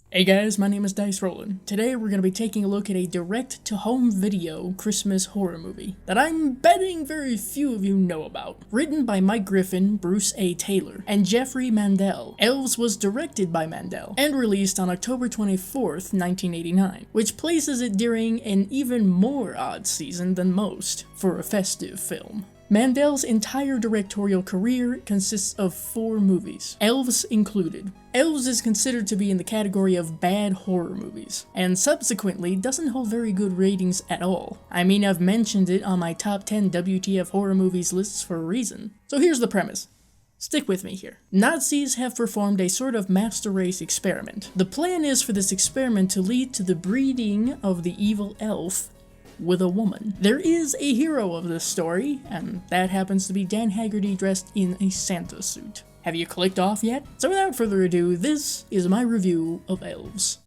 Hey guys, my name is Dice Rollin'. Today we're going to be taking a look at a direct-to-home video Christmas horror movie that I'm betting very few of you know about. Written by Mike Griffin, Bruce A. Taylor, and Jeffrey Mandel, Elves was directed by Mandel, and released on October 24th, 1989, which places it during an even more odd season than most for a festive film. Mandel's entire directorial career consists of 4 movies, Elves included. Elves is considered to be in the category of bad horror movies, and subsequently doesn't hold very good ratings at all. I mean, I've mentioned it on my top 10 WTF horror movies lists for a reason. So here's the premise. Stick with me here. Nazis have performed a sort of master race experiment. The plan is for this experiment to lead to the breeding of the evil elf with a woman. There is a hero of this story, and that happens to be Dan Haggerty dressed in a Santa suit. Have you clicked off yet? So without further ado, this is my review of Elves.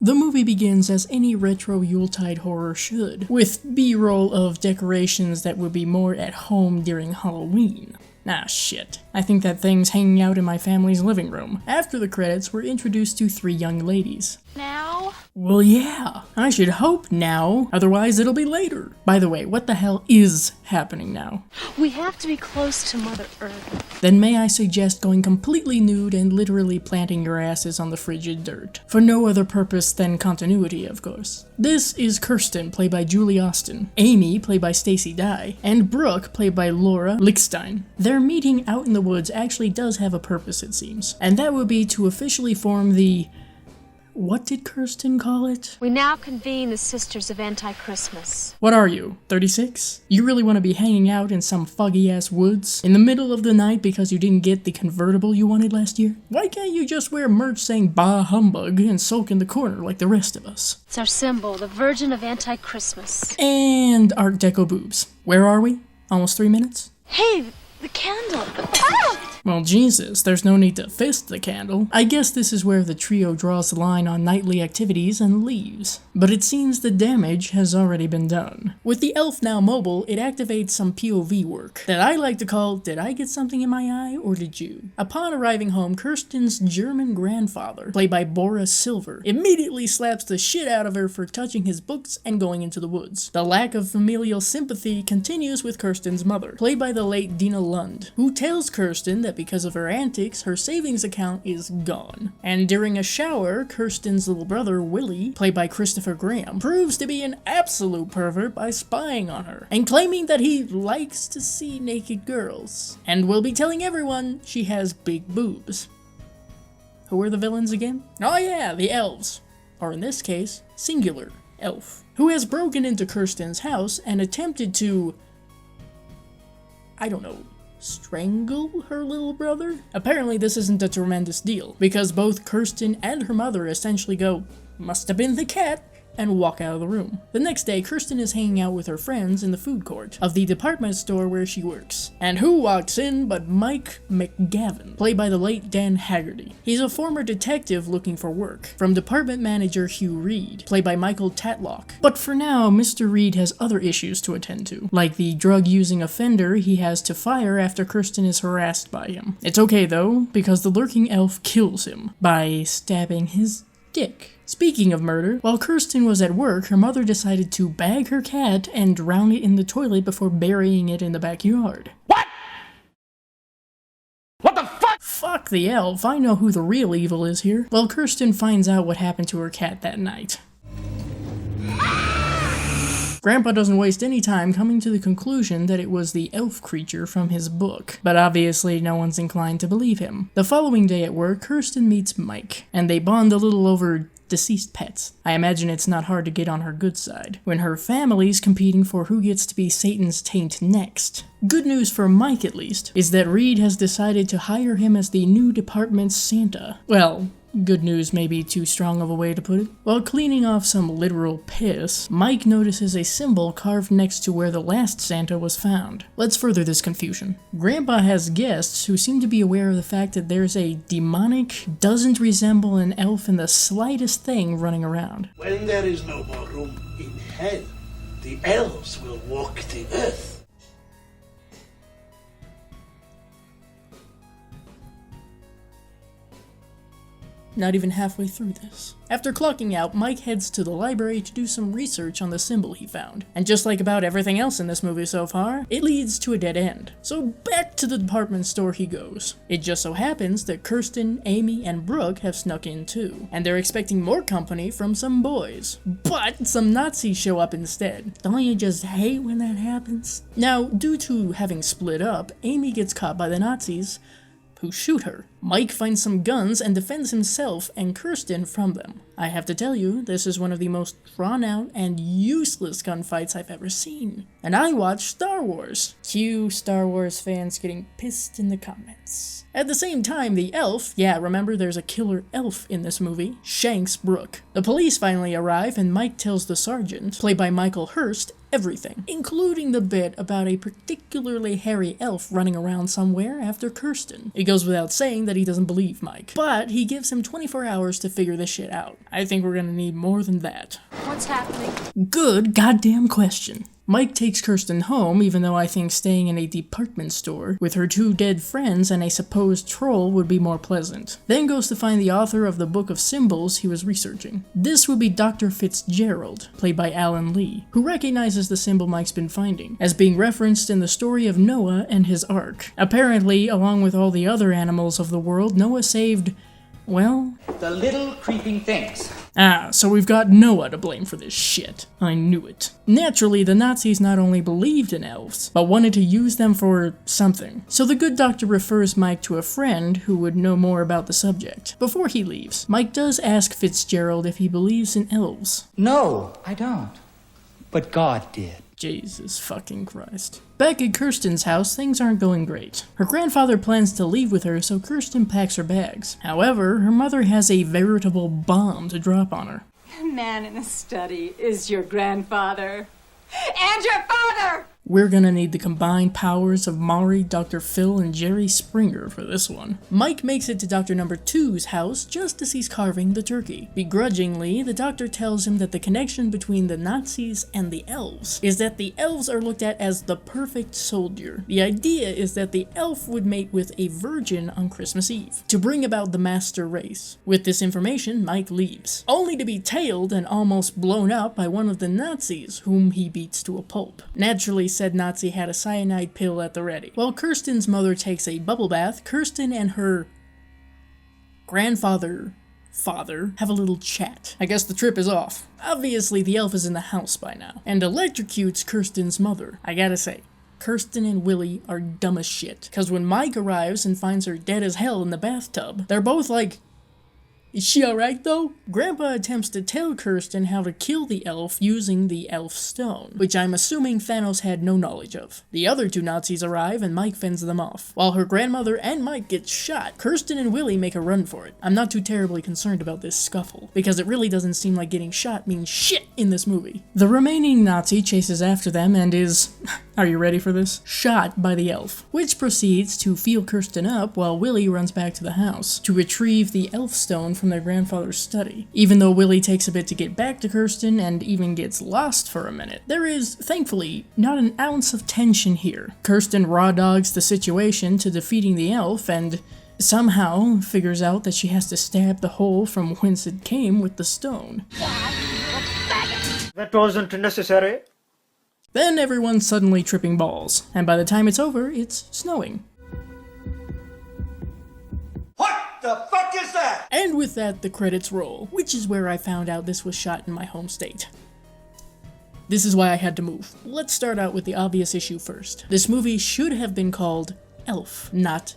The movie begins as any retro Yuletide horror should, with B-roll of decorations that would be more at home during Halloween. Ah, shit. I think that thing's hanging out in my family's living room. After the credits, we're introduced to 3 young ladies. Now? Well, yeah. I should hope now, otherwise it'll be later. By the way, what the hell is happening now? We have to be close to Mother Earth. Then may I suggest going completely nude and literally planting your asses on the frigid dirt. For no other purpose than continuity, of course. This is Kirsten, played by Julie Austin, Amy, played by Stacey Dye, and Brooke, played by Laura Lickstein. Their meeting out in the woods actually does have a purpose, it seems, and that would be to officially form the... what did Kirsten call it? We now convene the Sisters of Anti-Christmas. What are you, 36? You really want to be hanging out in some foggy-ass woods in the middle of the night because you didn't get the convertible you wanted last year? Why can't you just wear merch saying bah humbug and sulk in the corner like the rest of us? It's our symbol, the Virgin of Anti-Christmas. And Art Deco boobs. Where are we? Almost 3 minutes? Hey, the candle! Ah! Well, Jesus, there's no need to fist the candle. I guess this is where the trio draws the line on nightly activities and leaves. But it seems the damage has already been done. With the elf now mobile, it activates some POV work that I like to call, did I get something in my eye or did you? Upon arriving home, Kirsten's German grandfather, played by Boris Silver, immediately slaps the shit out of her for touching his books and going into the woods. The lack of familial sympathy continues with Kirsten's mother, played by the late Dina Lund, who tells Kirsten that because of her antics, her savings account is gone. And during a shower, Kirsten's little brother, Willie, played by Christopher Graham, proves to be an absolute pervert by spying on her, and claiming that he likes to see naked girls, and will be telling everyone she has big boobs. Who are the villains again? Oh yeah, the elves. Or in this case, singular elf, who has broken into Kirsten's house and attempted to, I don't know, strangle her little brother? Apparently this isn't a tremendous deal, because both Kirsten and her mother essentially go, "Must have been the cat," and walk out of the room. The next day, Kirsten is hanging out with her friends in the food court of the department store where she works. And who walks in but Mike McGavin, played by the late Dan Haggerty. He's a former detective looking for work, from department manager Hugh Reed, played by Michael Tatlock. But for now, Mr. Reed has other issues to attend to, like the drug-using offender he has to fire after Kirsten is harassed by him. It's okay though, because the lurking elf kills him by stabbing his dick. Speaking of murder, while Kirsten was at work, her mother decided to bag her cat and drown it in the toilet before burying it in the backyard. What? What the fuck? Fuck the elf, I know who the real evil is here. Well, Kirsten finds out what happened to her cat that night. Grandpa doesn't waste any time coming to the conclusion that it was the elf creature from his book, but obviously no one's inclined to believe him. The following day at work, Kirsten meets Mike, and they bond a little over deceased pets. I imagine it's not hard to get on her good side, when her family's competing for who gets to be Satan's taint next. Good news for Mike, at least, is that Reed has decided to hire him as the new department's Santa. Well, good news may be too strong of a way to put it. While cleaning off some literal piss, Mike notices a symbol carved next to where the last Santa was found. Let's further this confusion. Grandpa has guests who seem to be aware of the fact that there's a demonic, doesn't resemble an elf in the slightest thing running around. When there is no more room in hell, the elves will walk the earth. not even halfway through this. After clocking out, Mike heads to the library to do some research on the symbol he found. And just like about everything else in this movie so far, it leads to a dead end. So back to the department store he goes. It just so happens that Kirsten, Amy, and Brooke have snuck in too. And they're expecting more company from some boys. But some Nazis show up instead. Don't you just hate when that happens? Now, due to having split up, Amy gets caught by the Nazis, who shoot her. Mike finds some guns and defends himself and Kirsten from them. I have to tell you, this is one of the most drawn out and useless gunfights I've ever seen. And I watch Star Wars. Cue Star Wars fans getting pissed in the comments. At the same time, the elf, yeah, remember there's a killer elf in this movie, shanks Brooke. The police finally arrive and Mike tells the sergeant, played by Michael Hurst, everything, including the bit about a particularly hairy elf running around somewhere after Kirsten. It goes without saying that he doesn't believe Mike, but he gives him 24 hours to figure this shit out. I think we're gonna need more than that. What's happening? Good goddamn question. Mike takes Kirsten home, even though I think staying in a department store with her two dead friends and a supposed troll would be more pleasant. Then goes to find the author of the book of symbols he was researching. This would be Dr. Fitzgerald, played by Alan Lee, who recognizes the symbol Mike's been finding, as being referenced in the story of Noah and his ark. Apparently, along with all the other animals of the world, Noah saved, well, the little creeping things. So we've got Noah to blame for this shit. I knew it. Naturally, the Nazis not only believed in elves, but wanted to use them for something. So the good doctor refers Mike to a friend who would know more about the subject. Before he leaves, Mike does ask Fitzgerald if he believes in elves. No, I don't. But God did. Jesus fucking Christ. Back at Kirsten's house, things aren't going great. Her grandfather plans to leave with her, so Kirsten packs her bags. However, her mother has a veritable bomb to drop on her. The man in the study is your grandfather. And your father! We're gonna need the combined powers of Maury, Dr. Phil, and Jerry Springer for this one. Mike makes it to Dr. Number 2's house just as he's carving the turkey. Begrudgingly, the doctor tells him that the connection between the Nazis and the elves is that the elves are looked at as the perfect soldier. The idea is that the elf would mate with a virgin on Christmas Eve, to bring about the master race. With this information, Mike leaves, only to be tailed and almost blown up by one of the Nazis, whom he beats to a pulp. Naturally, said Nazi had a cyanide pill at the ready. While Kirsten's mother takes a bubble bath, Kirsten and her father have a little chat. I guess the trip is off. Obviously, the elf is in the house by now, and electrocutes Kirsten's mother. I gotta say, Kirsten and Willie are dumb as shit, cause when Mike arrives and finds her dead as hell in the bathtub, they're both like, "Is she alright though?" Grandpa attempts to tell Kirsten how to kill the elf using the elf stone, which I'm assuming Thanos had no knowledge of. The other two Nazis arrive and Mike fends them off. While her grandmother and Mike get shot, Kirsten and Willie make a run for it. I'm not too terribly concerned about this scuffle, because it really doesn't seem like getting shot means shit in this movie. The remaining Nazi chases after them and is, are you ready for this? Shot by the elf, which proceeds to feel Kirsten up while Willie runs back to the house to retrieve the elf stone from their grandfather's study. Even though Willie takes a bit to get back to Kirsten and even gets lost for a minute, there is, thankfully, not an ounce of tension here. Kirsten raw dogs the situation to defeating the elf and somehow figures out that she has to stab the hole from whence it came with the stone. That wasn't necessary. Then everyone's suddenly tripping balls, and by the time it's over, it's snowing. What the fuck is that? And with that, the credits roll, which is where I found out this was shot in my home state. This is why I had to move. Let's start out with the obvious issue first. This movie should have been called Elf, not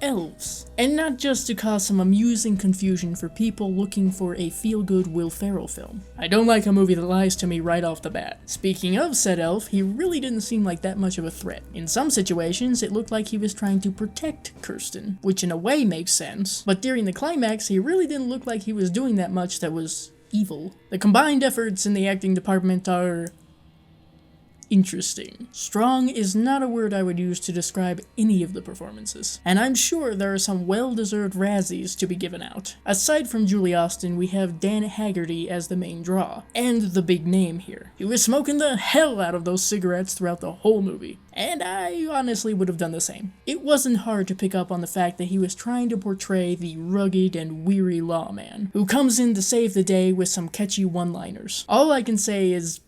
Elves. And not just to cause some amusing confusion for people looking for a feel-good Will Ferrell film. I don't like a movie that lies to me right off the bat. Speaking of said elf, he really didn't seem like that much of a threat. In some situations, it looked like he was trying to protect Kirsten, which in a way makes sense, but during the climax, he really didn't look like he was doing that much that was evil. The combined efforts in the acting department are interesting. Strong is not a word I would use to describe any of the performances, and I'm sure there are some well-deserved Razzies to be given out. Aside from Julie Austin, we have Dan Haggerty as the main draw, and the big name here. He was smoking the hell out of those cigarettes throughout the whole movie, and I honestly would have done the same. It wasn't hard to pick up on the fact that he was trying to portray the rugged and weary lawman, who comes in to save the day with some catchy one-liners. All I can say is,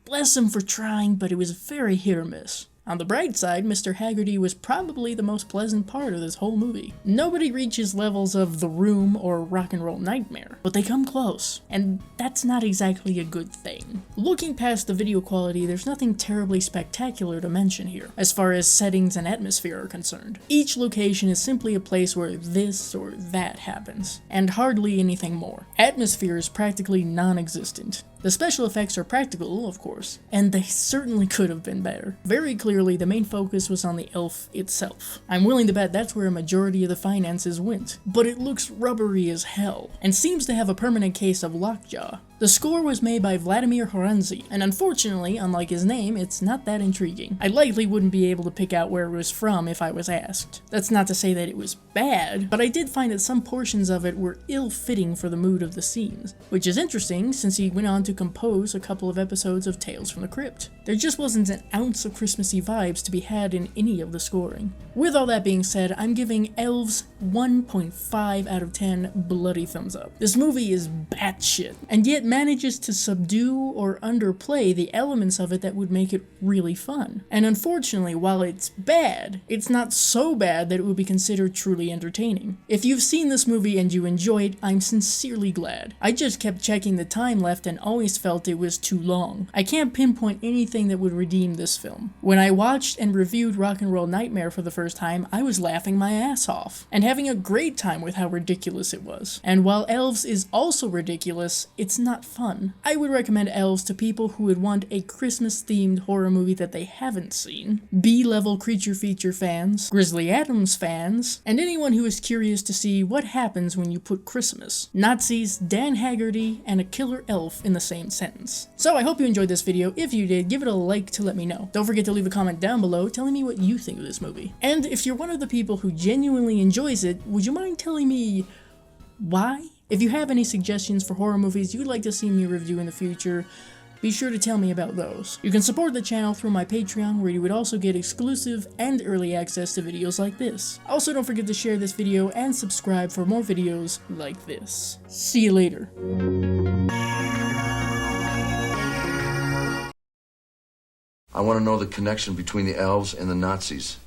bless him for trying, but it was very hit or miss. On the bright side, Mr. Haggerty was probably the most pleasant part of this whole movie. Nobody reaches levels of The Room or Rock and Roll Nightmare, but they come close, and that's not exactly a good thing. Looking past the video quality, there's nothing terribly spectacular to mention here, as far as settings and atmosphere are concerned. Each location is simply a place where this or that happens, and hardly anything more. Atmosphere is practically non-existent. The special effects are practical, of course, and they certainly could have been better. Very clearly, the main focus was on the elf itself. I'm willing to bet that's where a majority of the finances went, but it looks rubbery as hell, and seems to have a permanent case of lockjaw. The score was made by Vladimir Horanzi, and unfortunately, unlike his name, it's not that intriguing. I likely wouldn't be able to pick out where it was from if I was asked. That's not to say that it was bad, but I did find that some portions of it were ill-fitting for the mood of the scenes, which is interesting since he went on to compose a couple of episodes of Tales from the Crypt. There just wasn't an ounce of Christmassy vibes to be had in any of the scoring. With all that being said, I'm giving Elves 1.5 out of 10 bloody thumbs up. This movie is batshit, and yet manages to subdue or underplay the elements of it that would make it really fun. And unfortunately, while it's bad, it's not so bad that it would be considered truly entertaining. If you've seen this movie and you enjoy it, I'm sincerely glad. I just kept checking the time left and always felt it was too long. I can't pinpoint anything that would redeem this film. When I watched and reviewed Rock and Roll Nightmare for the first time, I was laughing my ass off, and having a great time with how ridiculous it was. And while Elves is also ridiculous, it's not fun. I would recommend Elves to people who would want a Christmas-themed horror movie that they haven't seen, B-level creature feature fans, Grizzly Adams fans, and anyone who is curious to see what happens when you put Christmas, Nazis, Dan Haggerty, and a killer elf in the same sentence. So I hope you enjoyed this video. If you did, give it a like to let me know. Don't forget to leave a comment down below telling me what you think of this movie. And if you're one of the people who genuinely enjoys it, would you mind telling me why? If you have any suggestions for horror movies you'd like to see me review in the future, be sure to tell me about those. You can support the channel through my Patreon, where you would also get exclusive and early access to videos like this. Also, don't forget to share this video and subscribe for more videos like this. See you later. I want to know the connection between the elves and the Nazis.